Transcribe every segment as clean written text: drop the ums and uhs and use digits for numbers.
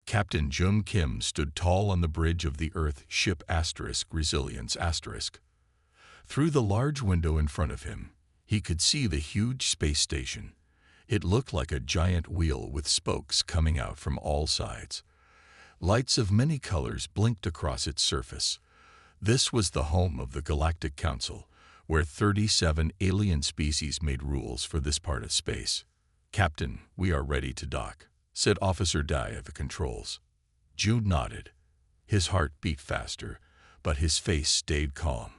Captain Jun Kim stood tall on the bridge of the Earth ship Resilience Through the large window in front of him, he could see the huge space station. It looked like a giant wheel with spokes coming out from all sides. Lights of many colors blinked across its surface. This was the home of the Galactic Council, where 37 alien species made rules for this part of space. "Captain, we are ready to dock," said Officer Dai at the controls. Jude nodded. His heart beat faster, but his face stayed calm.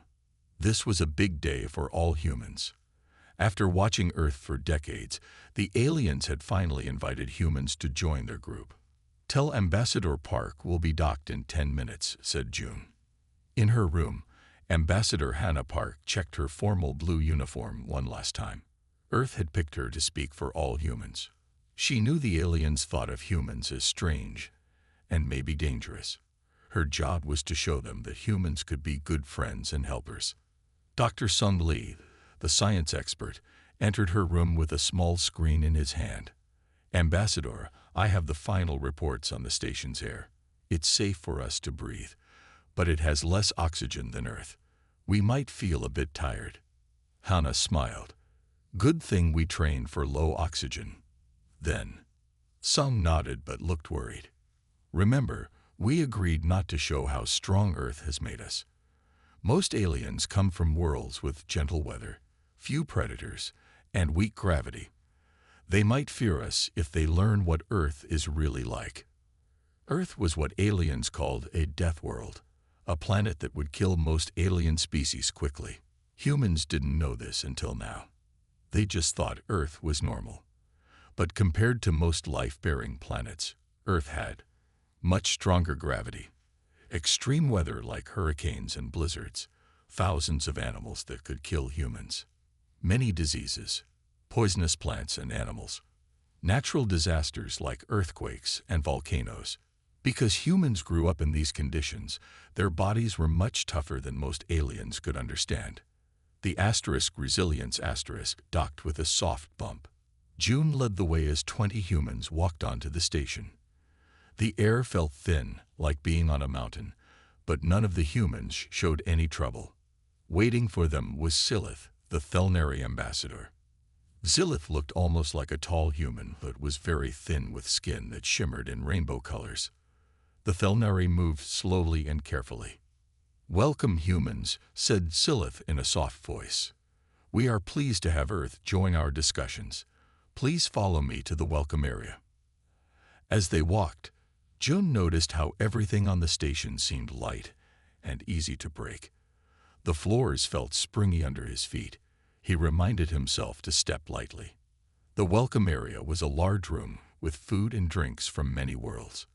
This was a big day for all humans. After watching Earth for decades, the aliens had finally invited humans to join their group. "Tell Ambassador Park we'll be docked in 10 minutes, said June. In her room, Ambassador Hannah Park checked her formal blue uniform one last time. Earth had picked her to speak for all humans. She knew the aliens thought of humans as strange and maybe dangerous. Her job was to show them that humans could be good friends and helpers. Dr. Sung Lee, the science expert, entered her room with a small screen in his hand. "Ambassador, I have the final reports on the station's air. It's safe for us to breathe, but it has less oxygen than Earth. We might feel a bit tired." Hannah smiled. "Good thing we trained for low oxygen." Then, Sung nodded but looked worried. "Remember, we agreed not to show how strong Earth has made us. Most aliens come from worlds with gentle weather, few predators, and weak gravity. They might fear us if they learn what Earth is really like." Earth was what aliens called a death world, a planet that would kill most alien species quickly. Humans didn't know this until now. They just thought Earth was normal. But compared to most life-bearing planets, Earth had much stronger gravity, extreme weather like hurricanes and blizzards, thousands of animals that could kill humans, many diseases, poisonous plants and animals, natural disasters like earthquakes and volcanoes. Because humans grew up in these conditions, their bodies were much tougher than most aliens could understand. The Resilience docked with a soft bump. June led the way as 20 humans walked onto the station. The air felt thin, like being on a mountain, but none of the humans showed any trouble. Waiting for them was Silith, the Thelnary ambassador. Zilith looked almost like a tall human, but was very thin with skin that shimmered in rainbow colors. The Thelnary moved slowly and carefully. "Welcome, humans," said Silith in a soft voice. "We are pleased to have Earth join our discussions. Please follow me to the welcome area." As they walked, June noticed how everything on the station seemed light and easy to break. The floors felt springy under his feet. He reminded himself to step lightly. The welcome area was a large room with food and drinks from many worlds.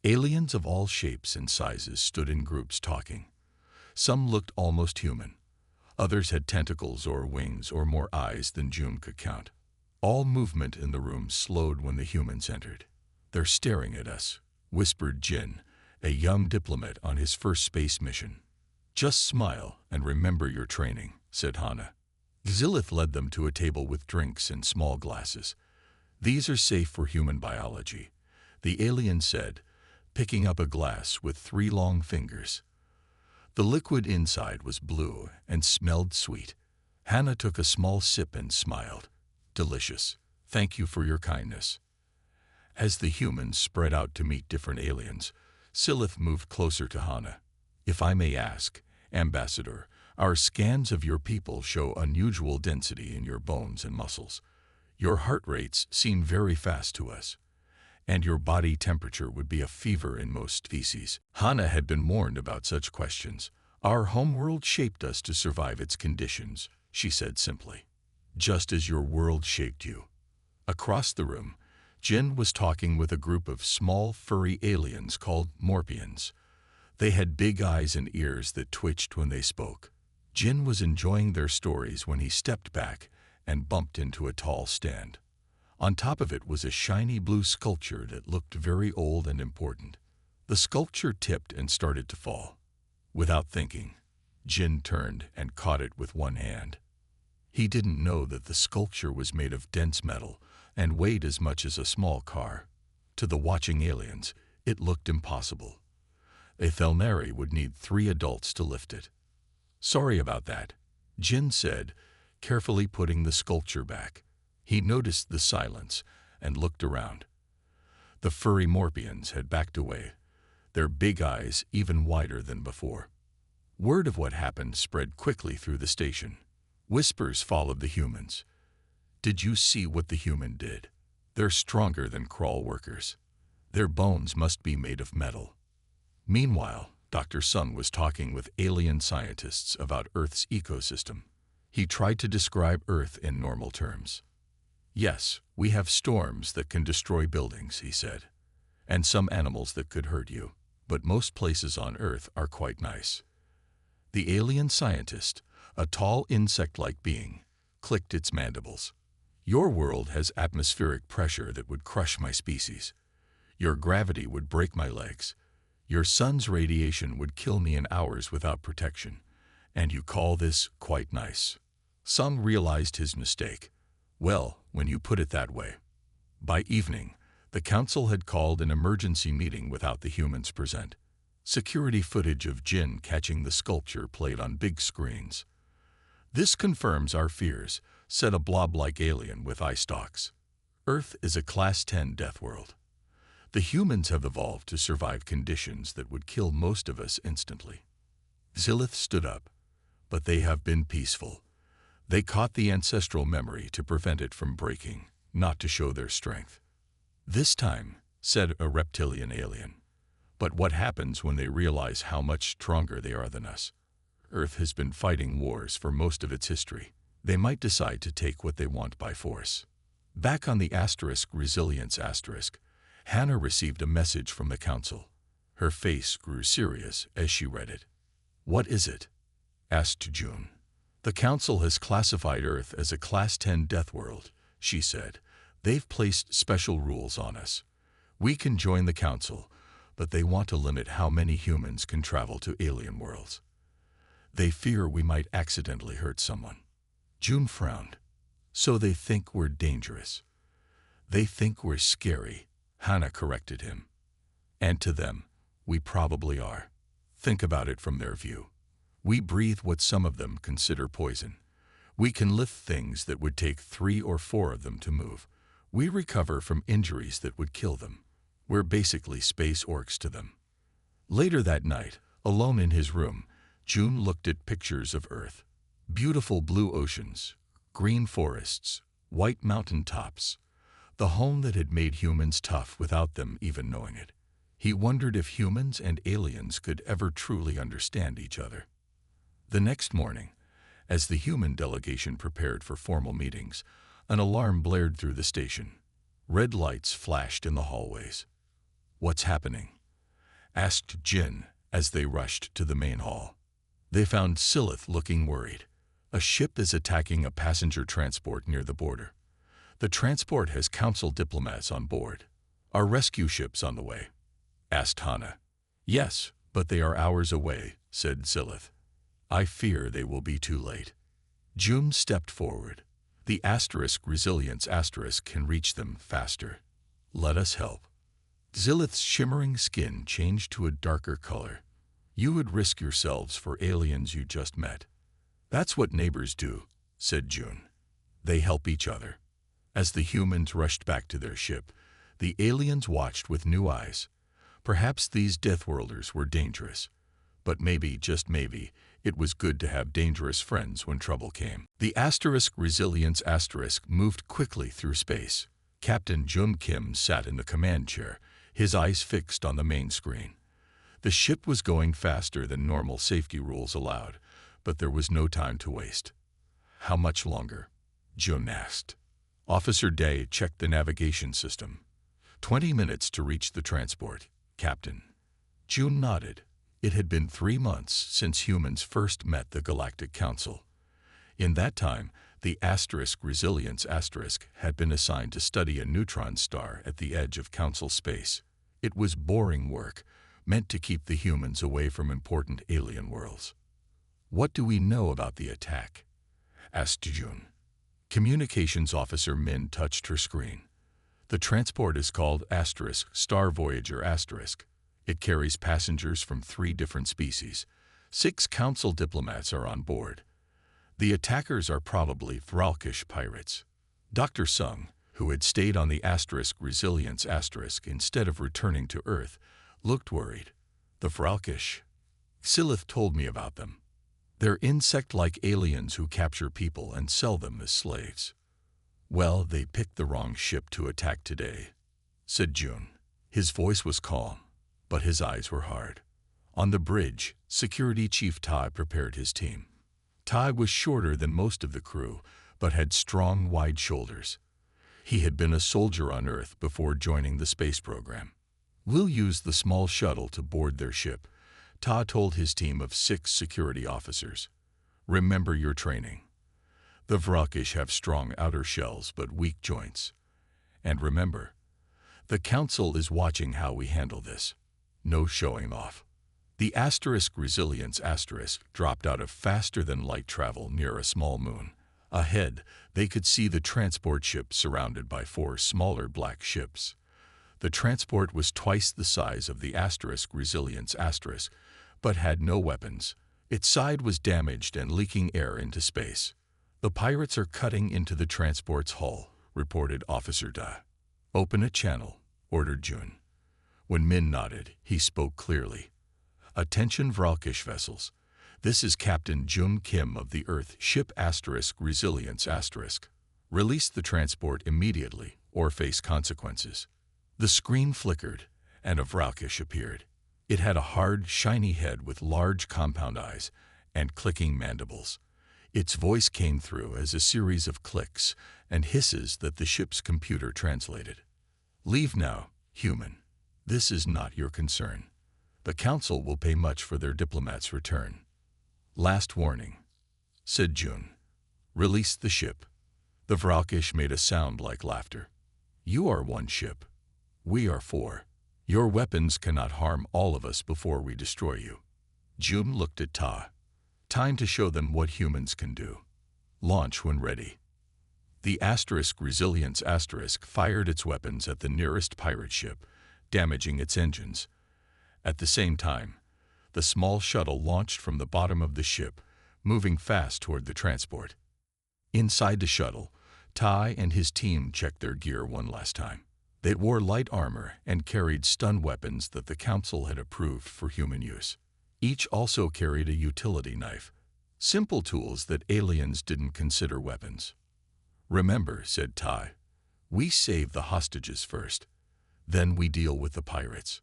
Aliens of all shapes and sizes stood in groups talking. Some looked almost human. Others had tentacles or wings or more eyes than June could count. All movement in the room slowed when the humans entered. "They're staring at us," whispered Jin, a young diplomat on his first space mission. "Just smile and remember your training," said Hannah. Zilith led them to a table with drinks in small glasses. "These are safe for human biology," the alien said, picking up a glass with 3 long fingers. The liquid inside was blue and smelled sweet. Hannah took a small sip and smiled. "Delicious. Thank you for your kindness." As the humans spread out to meet different aliens, Silith moved closer to Hannah. "If I may ask, Ambassador, our scans of your people show unusual density in your bones and muscles. Your heart rates seem very fast to us, and your body temperature would be a fever in most species." Hannah had been warned about such questions. "Our homeworld shaped us to survive its conditions," she said simply. "Just as your world shaped you." Across the room, Jin was talking with a group of small, furry aliens called Morpians. They had big eyes and ears that twitched when they spoke. Jin was enjoying their stories when he stepped back and bumped into a tall stand. On top of it was a shiny blue sculpture that looked very old and important. The sculpture tipped and started to fall. Without thinking, Jin turned and caught it with one hand. He didn't know that the sculpture was made of dense metal and weighed as much as a small car. To the watching aliens, It looked impossible. A Thelnari would need 3 adults to lift it. "Sorry about that," Jin said, carefully putting the sculpture back. He noticed the silence and looked around. The furry Morpians had backed away, their big eyes even wider than before. Word of what happened spread quickly through the station. Whispers followed the humans. "Did you see what the human did? They're stronger than crawl workers. Their bones must be made of metal." Meanwhile, Dr. Sun was talking with alien scientists about Earth's ecosystem. He tried to describe Earth in normal terms. "Yes, we have storms that can destroy buildings," he said, "and some animals that could hurt you, but most places on Earth are quite nice." The alien scientist, a tall insect-like being, clicked its mandibles. "Your world has atmospheric pressure that would crush my species. Your gravity would break my legs. Your sun's radiation would kill me in hours without protection. And you call this quite nice?" Sung realized his mistake. "Well, when you put it that way." By evening, the council had called an emergency meeting without the humans present. Security footage of Jin catching the sculpture played on big screens. "This confirms our fears," said a blob-like alien with eye stalks. "Earth is a Class 10 death world. The humans have evolved to survive conditions that would kill most of us instantly." Zilith stood up. "But they have been peaceful. They caught the ancestral memory to prevent it from breaking, not to show their strength." "This time," said a reptilian alien. "But what happens when they realize how much stronger they are than us? Earth has been fighting wars for most of its history. They might decide to take what they want by force." Back on the Resilience asterisk, Hannah received a message from the council. Her face grew serious as she read it. "What is it?" asked June. "The council has classified Earth as a Class 10 death world," she said. "They've placed special rules on us. We can join the council, but they want to limit how many humans can travel to alien worlds. They fear we might accidentally hurt someone." June frowned. "So they think we're dangerous." "They think we're scary," Hannah corrected him. "And to them, we probably are. Think about it from their view. We breathe what some of them consider poison. We can lift things that would take 3 or 4 of them to move. We recover from injuries that would kill them. We're basically space orcs to them." Later that night, alone in his room, June looked at pictures of Earth. Beautiful blue oceans, green forests, white mountain tops. The home that had made humans tough without them even knowing it. He wondered if humans and aliens could ever truly understand each other. The next morning, as the human delegation prepared for formal meetings, an alarm blared through the station. Red lights flashed in the hallways. "What's happening?" asked Jin as they rushed to the main hall. They found Silith looking worried. "A ship is attacking a passenger transport near the border. The transport has council diplomats on board." "Are rescue ships on the way?" asked Hannah. "Yes, but they are hours away," said Silith. "I fear they will be too late." June stepped forward. "The Resilience can reach them faster. Let us help." Zilith's shimmering skin changed to a darker color. "You would risk yourselves for aliens you just met." "That's what neighbors do," said June. "They help each other." As the humans rushed back to their ship, the aliens watched with new eyes. Perhaps these Deathworlders were dangerous. But maybe, just maybe, it was good to have dangerous friends when trouble came. The Resilience moved quickly through space. Captain Jun Kim sat in the command chair, his eyes fixed on the main screen. The ship was going faster than normal safety rules allowed, but there was no time to waste. "How much longer?" Jun asked. Officer Day checked the navigation system. 20 minutes to reach the transport, Captain." Jun nodded. It had been 3 months since humans first met the Galactic Council. In that time, the Resilience had been assigned to study a neutron star at the edge of Council space. It was boring work, meant to keep the humans away from important alien worlds. "What do we know about the attack?" asked June. Communications Officer Min touched her screen. The transport is called Star Voyager *. It carries passengers from 3 different species. 6 council diplomats are on board. The attackers are probably Vralkish pirates. Dr. Sung, who had stayed on the Resilience * instead of returning to Earth, looked worried. The Vralkish? Silith told me about them. They're insect-like aliens who capture people and sell them as slaves. Well, they picked the wrong ship to attack today, said Jun. His voice was calm, but his eyes were hard. On the bridge, Security Chief Tai prepared his team. Tai was shorter than most of the crew, but had strong, wide shoulders. He had been a soldier on Earth before joining the space program. We'll use the small shuttle to board their ship, Ta told his team of 6 security officers. Remember your training. The Vralkish have strong outer shells but weak joints. And remember, the Council is watching how we handle this. No showing off. The Resilience * dropped out of faster-than-light travel near a small moon. Ahead, they could see the transport ship surrounded by 4 smaller black ships. The transport was twice the size of the Resilience *, but had no weapons. Its side was damaged and leaking air into space. The pirates are cutting into the transport's hull, reported Officer Da. Open a channel, ordered Jun. When Min nodded, he spoke clearly. Attention Vralkish vessels. This is Captain Jun Kim of the Earth Ship Resilience *. Release the transport immediately or face consequences. The screen flickered, and a Vralkish appeared. It had a hard, shiny head with large compound eyes and clicking mandibles. Its voice came through as a series of clicks and hisses that the ship's computer translated. Leave now, human. This is not your concern. The Council will pay much for their diplomat's return. Last warning, said Jun. Release the ship. The Vralkish made a sound like laughter. You are 1 ship. We are 4. Your weapons cannot harm all of us before we destroy you. Jun looked at Ta. Time to show them what humans can do. Launch when ready. The Resilience * fired its weapons at the nearest pirate ship, damaging its engines. At the same time, the small shuttle launched from the bottom of the ship, moving fast toward the transport. Inside the shuttle, Tai and his team checked their gear one last time. They wore light armor and carried stun weapons that the Council had approved for human use. Each also carried a utility knife, simple tools that aliens didn't consider weapons. Remember, said Tai, we save the hostages first. Then we deal with the pirates.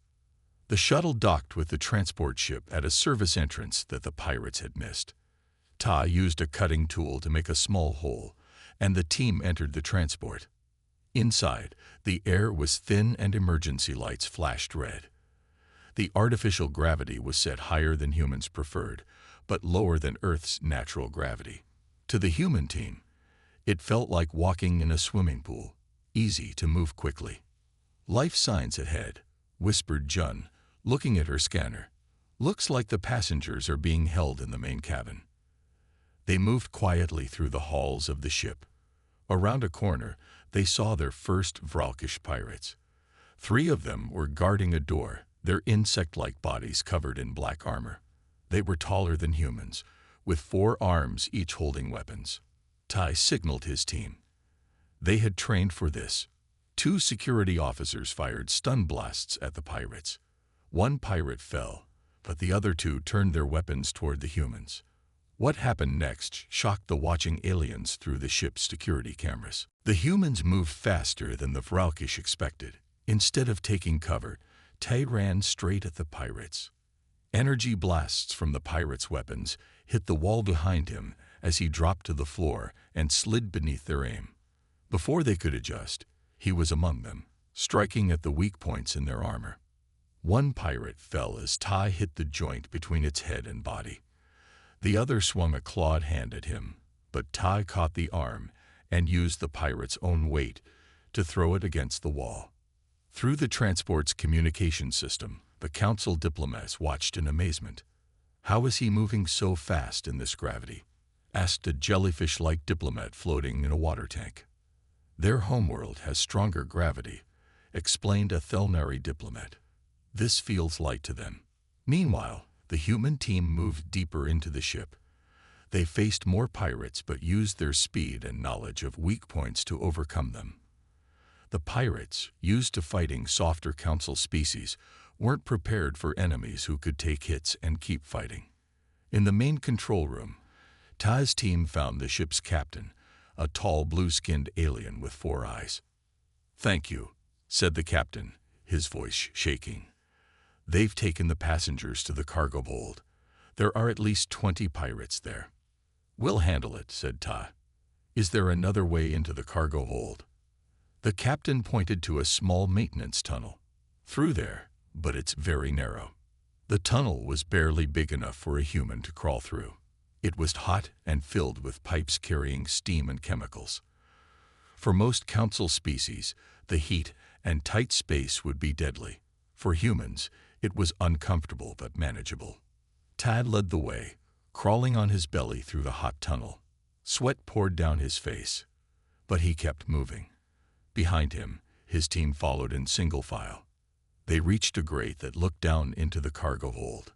The shuttle docked with the transport ship at a service entrance that the pirates had missed. Tai used a cutting tool to make a small hole, and the team entered the transport. Inside, the air was thin and emergency lights flashed red. The artificial gravity was set higher than humans preferred, but lower than Earth's natural gravity. To the human team, it felt like walking in a swimming pool, easy to move quickly. Life signs ahead, whispered Jun, looking at her scanner. Looks like the passengers are being held in the main cabin. They moved quietly through the halls of the ship. Around a corner, they saw their first Vralkish pirates. 3 of them were guarding a door, their insect-like bodies covered in black armor. They were taller than humans, with 4 arms each holding weapons. Tai signaled his team. They had trained for this. 2 security officers fired stun blasts at the pirates. 1 pirate fell, but the other 2 turned their weapons toward the humans. What happened next shocked the watching aliens through the ship's security cameras. The humans moved faster than the Vralkish expected. Instead of taking cover, Tai ran straight at the pirates. Energy blasts from the pirates' weapons hit the wall behind him as he dropped to the floor and slid beneath their aim. Before they could adjust, he was among them, striking at the weak points in their armor. 1 pirate fell as Tai hit the joint between its head and body. The other swung a clawed hand at him, but Tai caught the arm and used the pirate's own weight to throw it against the wall. Through the transport's communication system, the Council diplomats watched in amazement. How is he moving so fast in this gravity? Asked a jellyfish-like diplomat floating in a water tank. Their homeworld has stronger gravity, explained a Thelnari diplomat. This feels light to them. Meanwhile, the human team moved deeper into the ship. They faced more pirates but used their speed and knowledge of weak points to overcome them. The pirates, used to fighting softer council species, weren't prepared for enemies who could take hits and keep fighting. In the main control room, Ta's team found the ship's captain, a tall blue-skinned alien with 4 eyes. "Thank you," said the captain, his voice shaking. "They've taken the passengers to the cargo hold. There are at least 20 pirates there." "We'll handle it," said Ta. "Is there another way into the cargo hold?" The captain pointed to a small maintenance tunnel. "Through there, but it's very narrow." The tunnel was barely big enough for a human to crawl through. It was hot and filled with pipes carrying steam and chemicals. For most council species, the heat and tight space would be deadly. For humans, it was uncomfortable but manageable. Tad led the way, crawling on his belly through the hot tunnel. Sweat poured down his face, but he kept moving. Behind him, his team followed in single file. They reached a grate that looked down into the cargo hold.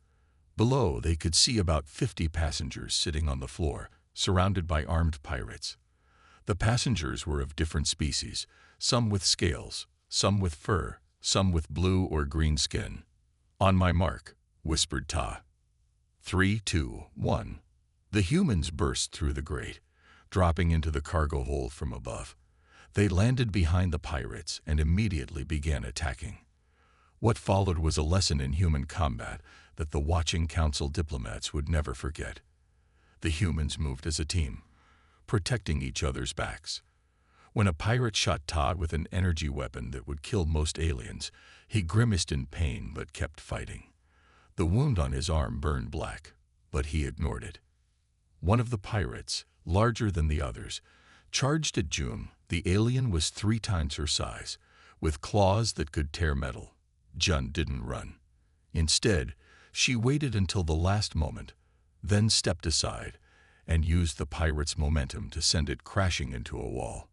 Below, they could see about 50 passengers sitting on the floor, surrounded by armed pirates. The passengers were of different species, some with scales, some with fur, some with blue or green skin. "On my mark," whispered Ta. 3, 2, 1. The humans burst through the grate, dropping into the cargo hold from above. They landed behind the pirates and immediately began attacking. What followed was a lesson in human combat that the watching council diplomats would never forget. The humans moved as a team, protecting each other's backs. When a pirate shot Todd with an energy weapon that would kill most aliens, he grimaced in pain but kept fighting. The wound on his arm burned black, but he ignored it. One of the pirates, larger than the others, charged at June. The alien was 3 times her size, with claws that could tear metal. Jun didn't run. Instead, she waited until the last moment, then stepped aside and used the pirate's momentum to send it crashing into a wall.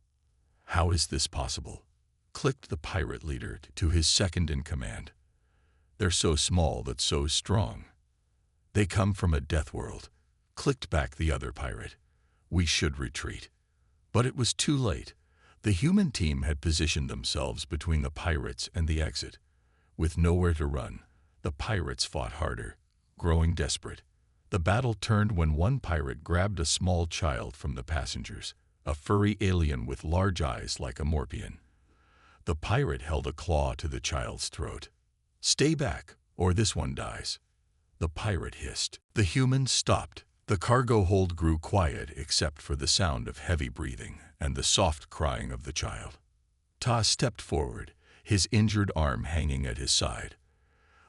"How is this possible?" clicked the pirate leader to his second in command. "They're so small but so strong." "They come from a death world," clicked back the other pirate. "We should retreat." But it was too late. The human team had positioned themselves between the pirates and the exit. With nowhere to run, the pirates fought harder, growing desperate. The battle turned when one pirate grabbed a small child from the passengers, a furry alien with large eyes like a Morpion. The pirate held a claw to the child's throat. "Stay back, or this one dies," the pirate hissed. The humans stopped. The cargo hold grew quiet except for the sound of heavy breathing and the soft crying of the child. Ta stepped forward, his injured arm hanging at his side.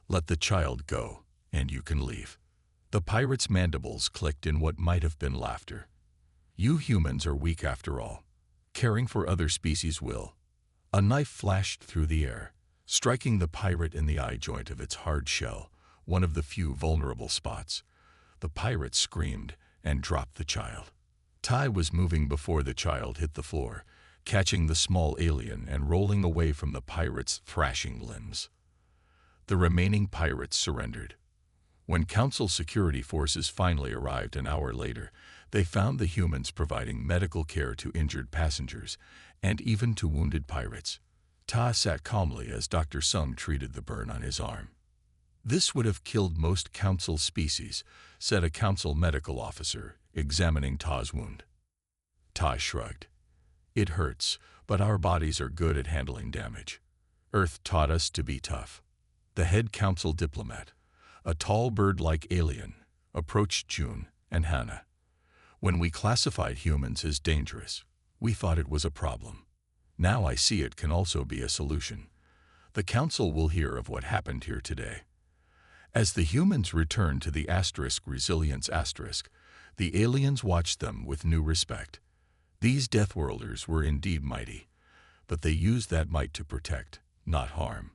"Let the child go, and you can leave." The pirate's mandibles clicked in what might have been laughter. "You humans are weak after all. Caring for other species will." A knife flashed through the air, striking the pirate in the eye joint of its hard shell, one of the few vulnerable spots. The pirate screamed and dropped the child. Tai was moving before the child hit the floor, catching the small alien and rolling away from the pirate's thrashing limbs. The remaining pirates surrendered. When Council security forces finally arrived an hour later, they found the humans providing medical care to injured passengers and even to wounded pirates. Ta sat calmly as Dr. Sung treated the burn on his arm. "This would have killed most Council species," said a Council medical officer, examining Ta's wound. Ta shrugged. "It hurts, but our bodies are good at handling damage. Earth taught us to be tough." The head Council diplomat, a tall bird-like alien, approached June and Hannah. "When we classified humans as dangerous, we thought it was a problem. Now I see it can also be a solution. The Council will hear of what happened here today." As the humans returned to the Resilience *, the aliens watched them with new respect. These Deathworlders were indeed mighty, but they used that might to protect, not harm.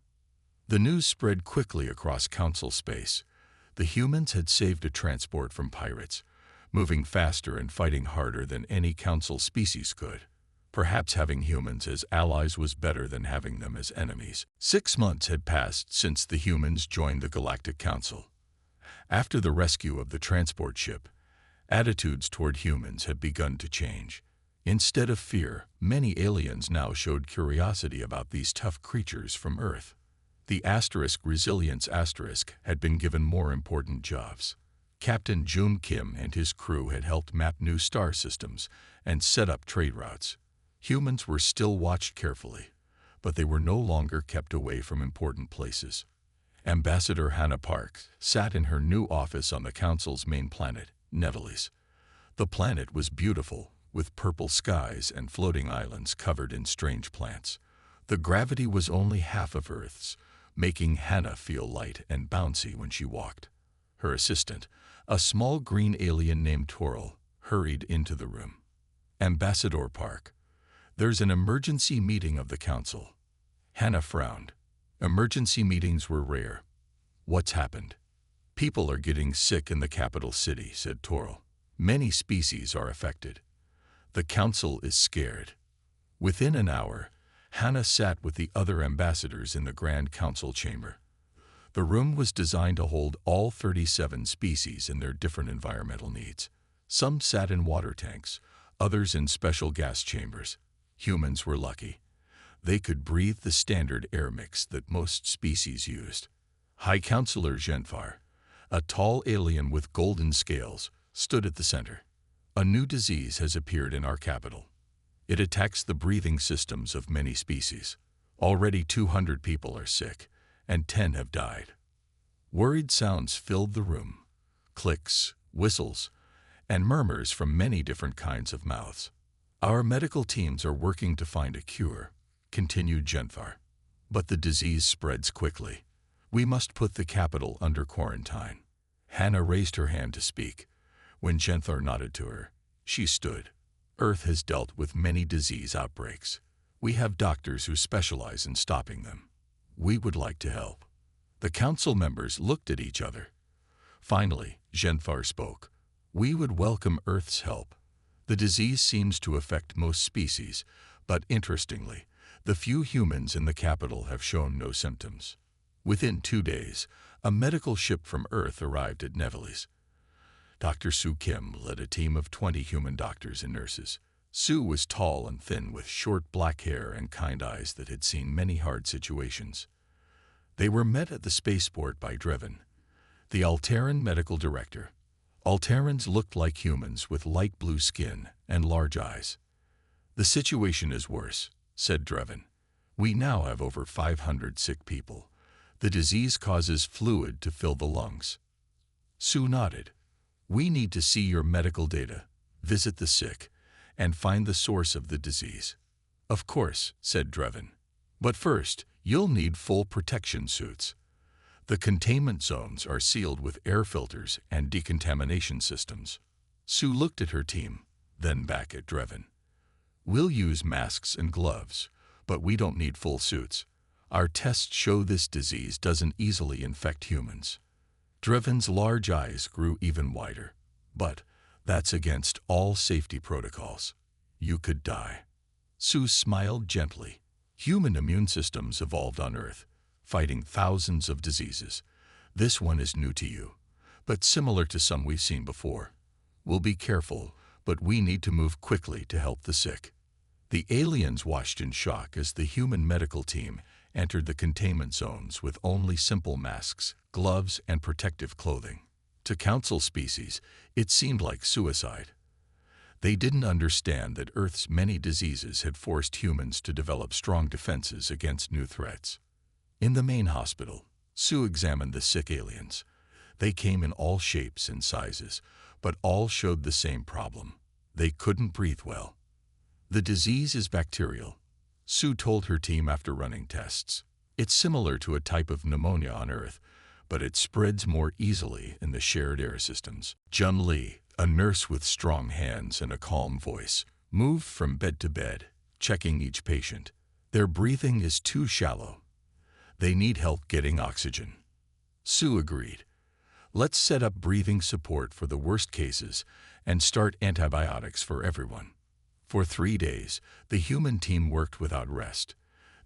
The news spread quickly across Council space. The humans had saved a transport from pirates, moving faster and fighting harder than any Council species could. Perhaps having humans as allies was better than having them as enemies. 6 months had passed since the humans joined the Galactic Council. After the rescue of the transport ship, attitudes toward humans had begun to change. Instead of fear, many aliens now showed curiosity about these tough creatures from Earth. The Resilience had been given more important jobs. Captain Jun Kim and his crew had helped map new star systems and set up trade routes. Humans were still watched carefully, but they were no longer kept away from important places. Ambassador Hannah Park sat in her new office on the Council's main planet, Nevelis. The planet was beautiful, with purple skies and floating islands covered in strange plants. The gravity was only half of Earth's, making Hannah feel light and bouncy when she walked. Her assistant, a small green alien named Toril, hurried into the room. Ambassador Park, there's an emergency meeting of the Council. Hannah frowned. Emergency meetings were rare. What's happened? People are getting sick in the capital city, said Toril. Many species are affected. The Council is scared. Within an hour, Hannah sat with the other ambassadors in the Grand Council chamber. The room was designed to hold all 37 species and their different environmental needs. Some sat in water tanks, others in special gas chambers. Humans were lucky. They could breathe the standard air mix that most species used. High Counselor Genfar, a tall alien with golden scales, stood at the center. A new disease has appeared in our capital. It attacks the breathing systems of many species. Already 200 people are sick, and 10 have died. Worried sounds filled the room. Clicks, whistles, and murmurs from many different kinds of mouths. Our medical teams are working to find a cure, continued Genfar. But the disease spreads quickly. We must put the capital under quarantine. Hannah raised her hand to speak. When Genfar nodded to her, she stood. Earth has dealt with many disease outbreaks. We have doctors who specialize in stopping them. We would like to help. The council members looked at each other. Finally, Genfar spoke. We would welcome Earth's help. The disease seems to affect most species, but interestingly, the few humans in the capital have shown no symptoms. Within 2 days, a medical ship from Earth arrived at Nevelis. Dr. Sue Kim led a team of 20 human doctors and nurses. Sue was tall and thin with short black hair and kind eyes that had seen many hard situations. They were met at the spaceport by Dreven, the Alteran medical director. Alterans looked like humans with light blue skin and large eyes. The situation is worse, said Dreven. We now have over 500 sick people. The disease causes fluid to fill the lungs. Sue nodded. We need to see your medical data, visit the sick, and find the source of the disease. Of course, said Dreven. But first, you'll need full protection suits. The containment zones are sealed with air filters and decontamination systems. Sue looked at her team, then back at Dreven. We'll use masks and gloves, but we don't need full suits. Our tests show this disease doesn't easily infect humans. Dreven's large eyes grew even wider. But that's against all safety protocols. You could die. Sue smiled gently. Human immune systems evolved on Earth, fighting thousands of diseases. This one is new to you, but similar to some we've seen before. We'll be careful, but we need to move quickly to help the sick. The aliens watched in shock as the human medical team entered the containment zones with only simple masks, gloves, and protective clothing. To council species, it seemed like suicide. They didn't understand that Earth's many diseases had forced humans to develop strong defenses against new threats. In the main hospital, Sue examined the sick aliens. They came in all shapes and sizes, but all showed the same problem. They couldn't breathe well. The disease is bacterial, Sue told her team after running tests. It's similar to a type of pneumonia on Earth, but it spreads more easily in the shared air systems. Jun Lee, a nurse with strong hands and a calm voice, moved from bed to bed, checking each patient. Their breathing is too shallow. They need help getting oxygen. Sue agreed. Let's set up breathing support for the worst cases and start antibiotics for everyone. For 3 days, the human team worked without rest.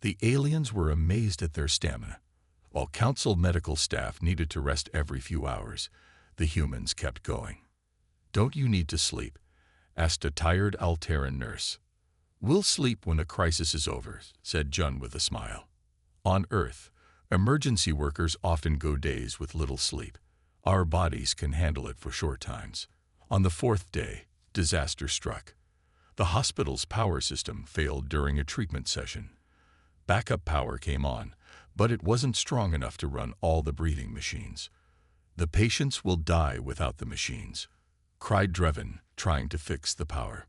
The aliens were amazed at their stamina. While Council medical staff needed to rest every few hours, the humans kept going. "Don't you need to sleep?" asked a tired Alteran nurse. "We'll sleep when the crisis is over," said Jun with a smile. On Earth, emergency workers often go days with little sleep. Our bodies can handle it for short times. On the 4th day, disaster struck. The hospital's power system failed during a treatment session. Backup power came on, but it wasn't strong enough to run all the breathing machines. "The patients will die without the machines," cried Drevin, trying to fix the power.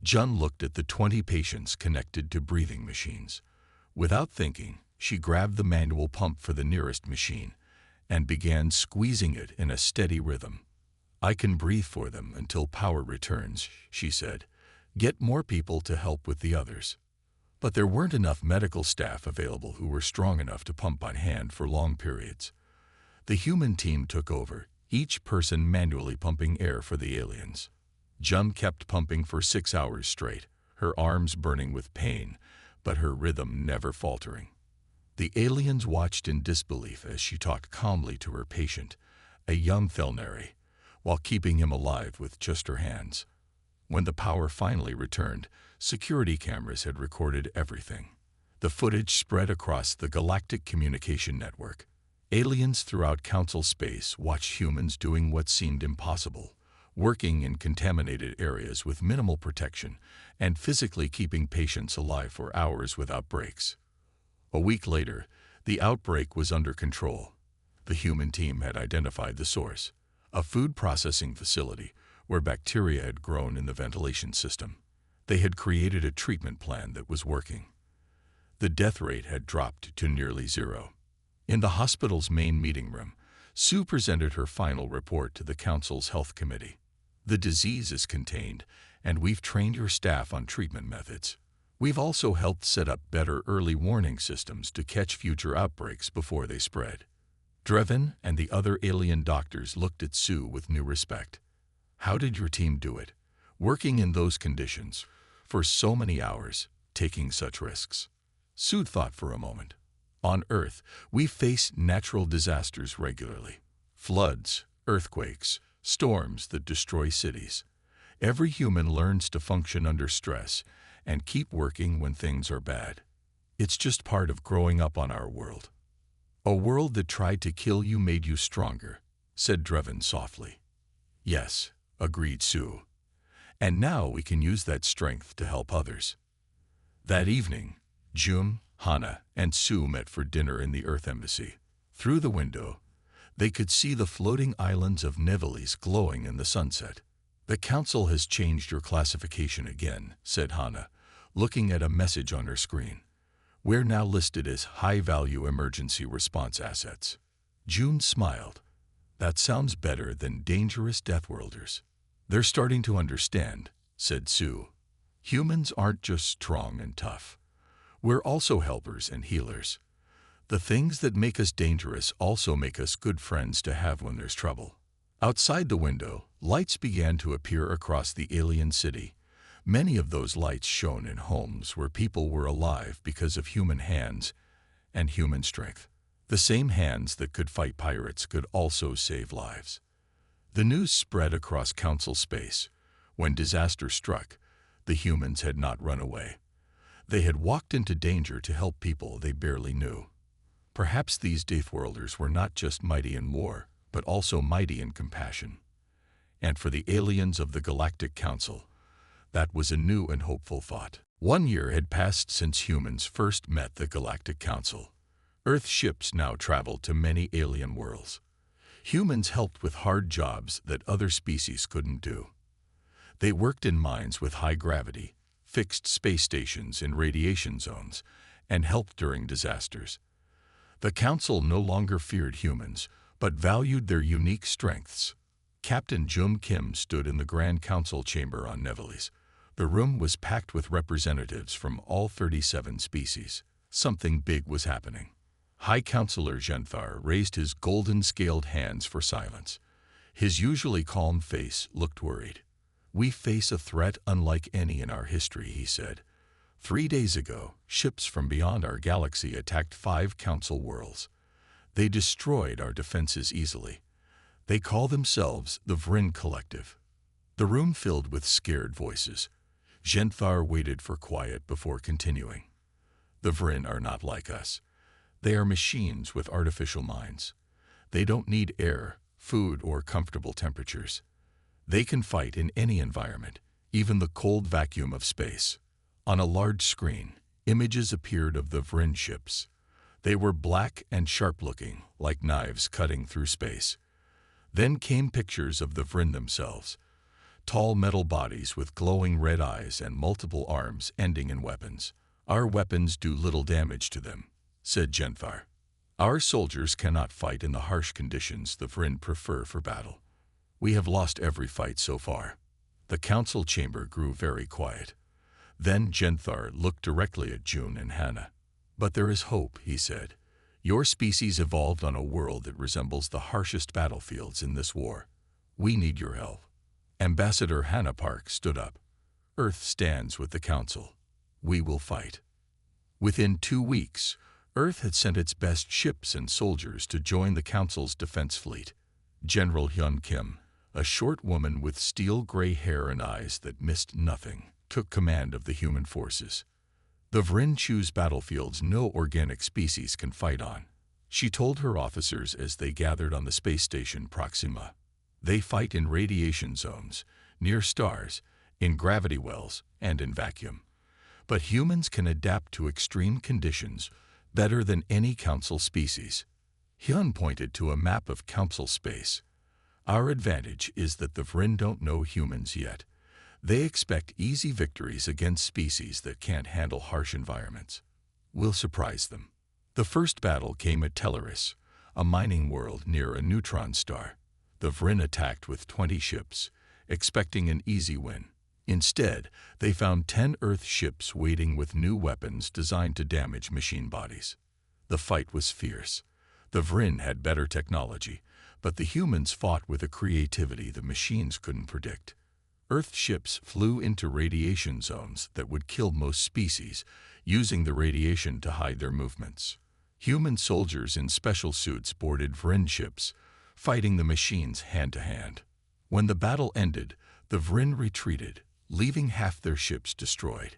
Jun looked at the 20 patients connected to breathing machines. Without thinking, she grabbed the manual pump for the nearest machine and began squeezing it in a steady rhythm. "I can breathe for them until power returns," she said. "Get more people to help with the others." But there weren't enough medical staff available who were strong enough to pump by hand for long periods. The human team took over, each person manually pumping air for the aliens. Jun kept pumping for 6 hours straight, her arms burning with pain, but her rhythm never faltering. The aliens watched in disbelief as she talked calmly to her patient, a young Thelnari, while keeping him alive with just her hands. When the power finally returned, security cameras had recorded everything. The footage spread across the galactic communication network. Aliens throughout Council space watched humans doing what seemed impossible, working in contaminated areas with minimal protection and physically keeping patients alive for hours without breaks. A week later, the outbreak was under control. The human team had identified the source, a food processing facility where bacteria had grown in the ventilation system. They had created a treatment plan that was working. The death rate had dropped to nearly 0. In the hospital's main meeting room, Sue presented her final report to the Council's Health Committee. "The disease is contained, and we've trained your staff on treatment methods. We've also helped set up better early warning systems to catch future outbreaks before they spread." Drevin and the other alien doctors looked at Sue with new respect. "How did your team do it, working in those conditions, for so many hours, taking such risks?" Sue thought for a moment. "On Earth, we face natural disasters regularly. Floods, earthquakes, storms that destroy cities. Every human learns to function under stress and keep working when things are bad. It's just part of growing up on our world." "A world that tried to kill you made you stronger," said Drevin softly. "Yes," agreed Sue. "And now we can use that strength to help others." That evening, Jun, Hana, and Sue met for dinner in the Earth Embassy. Through the window, they could see the floating islands of Nevelis glowing in the sunset. "The Council has changed your classification again," said Hana, looking at a message on her screen. "We're now listed as high-value emergency response assets." Jun smiled. "That sounds better than dangerous Deathworlders." "They're starting to understand," said Sue. "Humans aren't just strong and tough. We're also helpers and healers. The things that make us dangerous also make us good friends to have when there's trouble." Outside the window, lights began to appear across the alien city. Many of those lights shone in homes where people were alive because of human hands and human strength. The same hands that could fight pirates could also save lives. The news spread across Council space. When disaster struck, the humans had not run away. They had walked into danger to help people they barely knew. Perhaps these Deathworlders were not just mighty in war, but also mighty in compassion. And for the aliens of the Galactic Council, that was a new and hopeful thought. 1 year had passed since humans first met the Galactic Council. Earth ships now traveled to many alien worlds. Humans helped with hard jobs that other species couldn't do. They worked in mines with high gravity, fixed space stations in radiation zones, and helped during disasters. The Council no longer feared humans, but valued their unique strengths. Captain Jum Kim stood in the Grand Council chamber on Nevelis. The room was packed with representatives from all 37 species. Something big was happening. High Counselor Genthar raised his golden-scaled hands for silence. His usually calm face looked worried. We face a threat unlike any in our history, he said. 3 days ago, ships from beyond our galaxy attacked 5 council worlds. They destroyed our defenses easily. They call themselves the Vryn Collective. The room filled with scared voices. Genthar waited for quiet before continuing. The Vryn are not like us. They are machines with artificial minds. They don't need air, food, or comfortable temperatures. They can fight in any environment, even the cold vacuum of space. On a large screen, images appeared of the Vryn ships. They were black and sharp-looking, like knives cutting through space. Then came pictures of the Vryn themselves, tall metal bodies with glowing red eyes and multiple arms ending in weapons. Our weapons do little damage to them, said Genthar. Our soldiers cannot fight in the harsh conditions the Vryn prefer for battle. We have lost every fight so far. The council chamber grew very quiet. Then Genthar looked directly at June and Hannah. But there is hope, he said. Your species evolved on a world that resembles the harshest battlefields in this war. We need your help. Ambassador Hannah Park stood up. Earth stands with the council. We will fight. Within 2 weeks, Earth had sent its best ships and soldiers to join the council's defense fleet. General Hyun Kim, a short woman with steel-gray hair and eyes that missed nothing, took command of the human forces. The Vryn choose battlefields no organic species can fight on, she told her officers as they gathered on the space station Proxima. They fight in radiation zones, near stars, in gravity wells, and in vacuum. But humans can adapt to extreme conditions better than any council species. Hyun pointed to a map of council space. Our advantage is that the Vryn don't know humans yet. They expect easy victories against species that can't handle harsh environments. We'll surprise them. The first battle came at Teleris, a mining world near a neutron star. The Vryn attacked with 20 ships, expecting an easy win. Instead, they found 10 Earth ships waiting with new weapons designed to damage machine bodies. The fight was fierce. The Vryn had better technology, but the humans fought with a creativity the machines couldn't predict. Earth ships flew into radiation zones that would kill most species, using the radiation to hide their movements. Human soldiers in special suits boarded Vryn ships, fighting the machines hand-to-hand. When the battle ended, the Vryn retreated, leaving half their ships destroyed.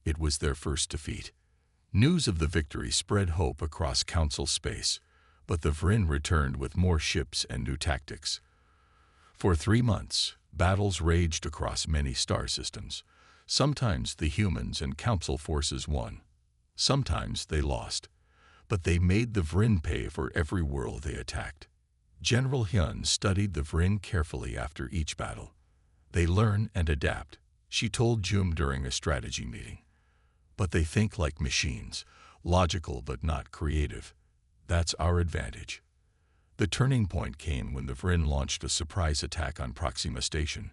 It was their first defeat. News of the victory spread hope across council space, but the Vryn returned with more ships and new tactics. For 3 months, battles raged across many star systems. Sometimes the humans and council forces won. Sometimes they lost. But they made the Vryn pay for every world they attacked. General Hyun studied the Vryn carefully after each battle. They learn and adapt, she told Jum during a strategy meeting. But they think like machines, logical but not creative. That's our advantage. The turning point came when the Vryn launched a surprise attack on Proxima Station,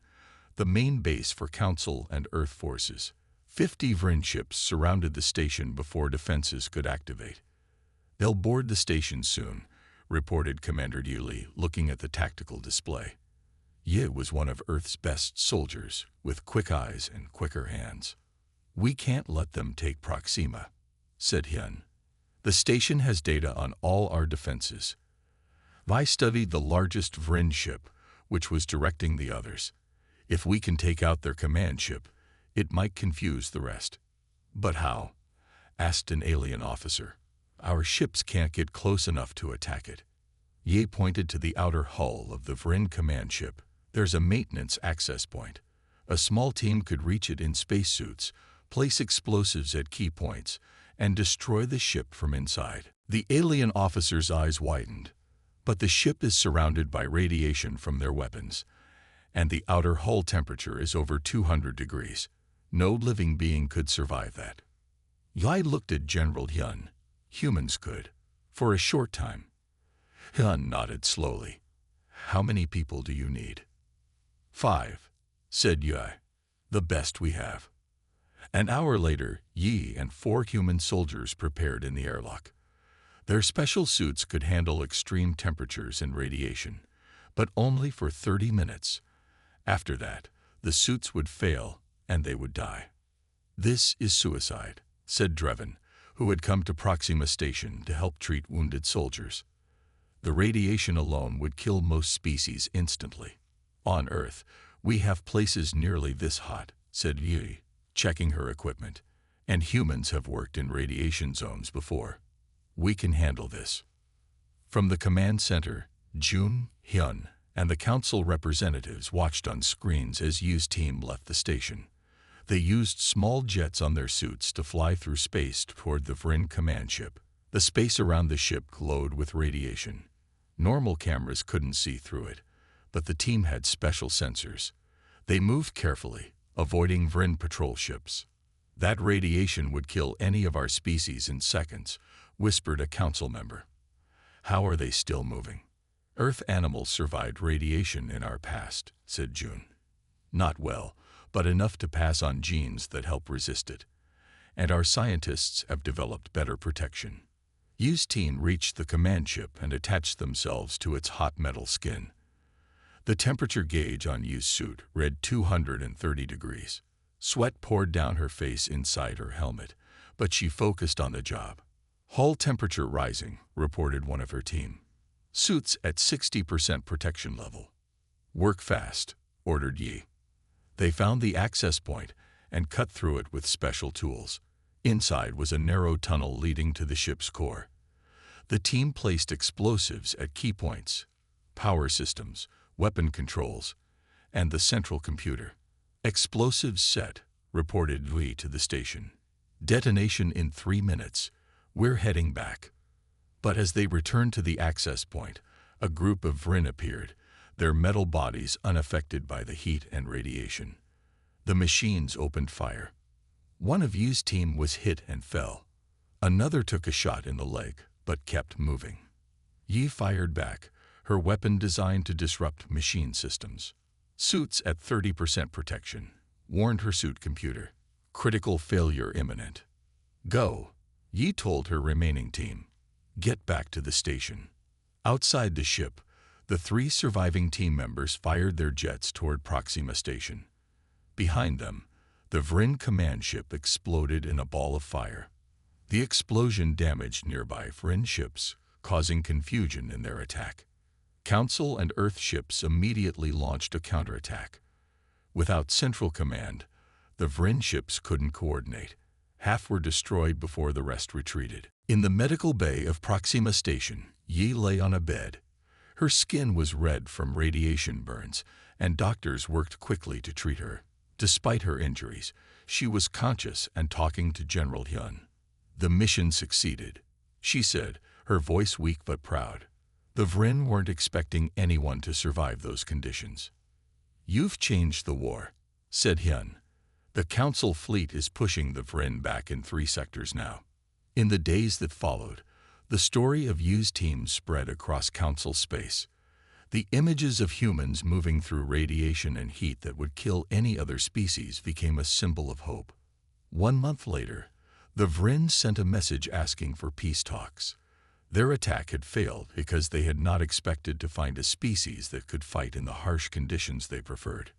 the main base for Council and Earth forces. 50 Vryn ships surrounded the station before defenses could activate. They'll board the station soon, reported Commander Yuli, looking at the tactical display. Yi was one of Earth's best soldiers, with quick eyes and quicker hands. We can't let them take Proxima, said Hyun. The station has data on all our defenses. Vi studied the largest Vryn ship, which was directing the others. If we can take out their command ship, it might confuse the rest. But how? Asked an alien officer. Our ships can't get close enough to attack it. Ye pointed to the outer hull of the Vryn command ship. There's a maintenance access point. A small team could reach it in spacesuits, place explosives at key points, and destroy the ship from inside. The alien officer's eyes widened. But the ship is surrounded by radiation from their weapons, and the outer hull temperature is over 200 degrees. No living being could survive that. Yai looked at General Hyun. Humans could, for a short time. Hyun nodded slowly. How many people do you need? 5, said Yai. The best we have. An hour later, Yi and 4 human soldiers prepared in the airlock. Their special suits could handle extreme temperatures and radiation, but only for 30 minutes. After that, The suits would fail, and they would die. "This is suicide," said Drevin, who had come to Proxima Station to help treat wounded soldiers. "The radiation alone would kill most species instantly. On Earth, we have places nearly this hot," said Yi, checking her equipment, "and humans have worked in radiation zones before. We can handle this." From the command center, Jun, Hyun, and the council representatives watched on screens as Yi's team left the station. They used small jets on their suits to fly through space toward the Vrin command ship. The space around the ship glowed with radiation. Normal cameras couldn't see through it, but the team had special sensors. They moved carefully, avoiding Vrin patrol ships. "That radiation would kill any of our species in seconds," whispered a council member. "How are they still moving?" "Earth animals survived radiation in our past," said Jun. "Not well, but enough to pass on genes that help resist it. And our scientists have developed better protection." Yi's team reached the command ship and attached themselves to its hot metal skin. The temperature gauge on Yi's suit read 230 degrees. Sweat poured down her face inside her helmet, but she focused on the job. "Hull temperature rising," reported one of her team. "Suits at 60% protection level." "Work fast," ordered Yi. They found the access point and cut through it with special tools. Inside was a narrow tunnel leading to the ship's core. The team placed explosives at key points, power systems, weapon controls, and the central computer. "Explosives set," reported Yi to the station. "Detonation in 3 minutes. We're heading back." But as they returned to the access point, a group of Vrin appeared, their metal bodies unaffected by the heat and radiation. The machines opened fire. One of Yi's team was hit and fell. Another took a shot in the leg, but kept moving. Yi fired back, her weapon designed to disrupt machine systems. "Suits at 30% protection," warned her suit computer. "Critical failure imminent." "Go," Yi told her remaining team. "Get back to the station." Outside the ship, the 3 surviving team members fired their jets toward Proxima Station. Behind them, the Vrin command ship exploded in a ball of fire. The explosion damaged nearby Vrin ships, causing confusion in their attack. Council and Earth ships immediately launched a counterattack. Without central command, the Vrin ships couldn't coordinate. Half were destroyed before the rest retreated. In the medical bay of Proxima Station, Yi lay on a bed. Her skin was red from radiation burns, and doctors worked quickly to treat her. Despite her injuries, she was conscious and talking to General Hyun. "The mission succeeded," she said, her voice weak but proud. "The Vrin weren't expecting anyone to survive those conditions." "You've changed the war," said Hyun. "The Council fleet is pushing the Vrin back in 3 sectors now." In the days that followed, the story of Yi's team spread across Council space. The images of humans moving through radiation and heat that would kill any other species became a symbol of hope. 1 month later, the Vrin sent a message asking for peace talks. Their attack had failed because they had not expected to find a species that could fight in the harsh conditions they preferred.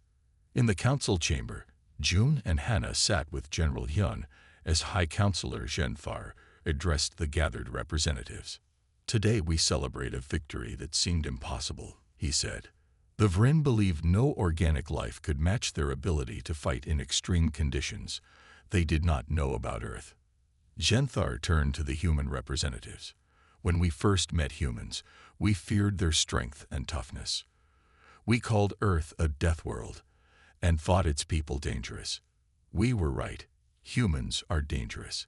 In the council chamber, Jun and Hannah sat with General Hyun as High Counselor Zhenthar addressed the gathered representatives. "Today we celebrate a victory that seemed impossible," he said. "The Vrin believed no organic life could match their ability to fight in extreme conditions. They did not know about Earth." Zhenthar turned to the human representatives. "When we first met humans, we feared their strength and toughness. We called Earth a Deathworld and thought its people dangerous. We were right. Humans are dangerous.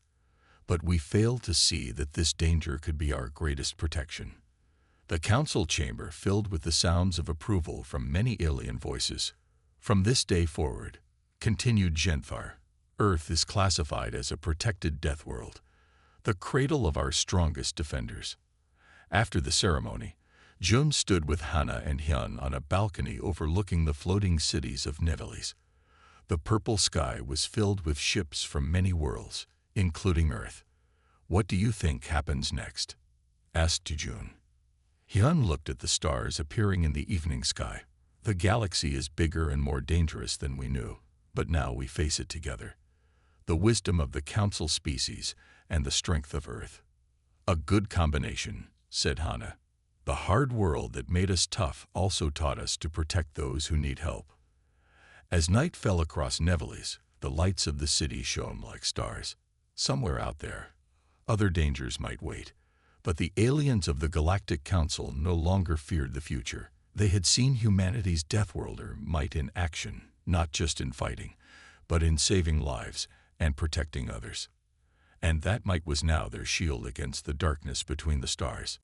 But we failed to see that this danger could be our greatest protection." The council chamber filled with the sounds of approval from many alien voices. "From this day forward," continued Zhenthar, "Earth is classified as a protected death world, the cradle of our strongest defenders." After the ceremony, Jun stood with Hannah and Hyun on a balcony overlooking the floating cities of Nevelis. The purple sky was filled with ships from many worlds, including Earth. "What do you think happens next?" asked Jun. Hyun looked at the stars appearing in the evening sky. The galaxy is bigger and more dangerous than we knew, but now we face it together. The wisdom of the Council species and the strength of Earth. A good combination, said Hannah. The hard world that made us tough also taught us to protect those who need help. As night fell across Nevelis, the lights of the city shone like stars. Somewhere out there, other dangers might wait, but the aliens of the Galactic Council no longer feared the future. They had seen humanity's Deathworlder might in action, not just in fighting, but in saving lives and protecting others. And that might was now their shield against the darkness between the stars.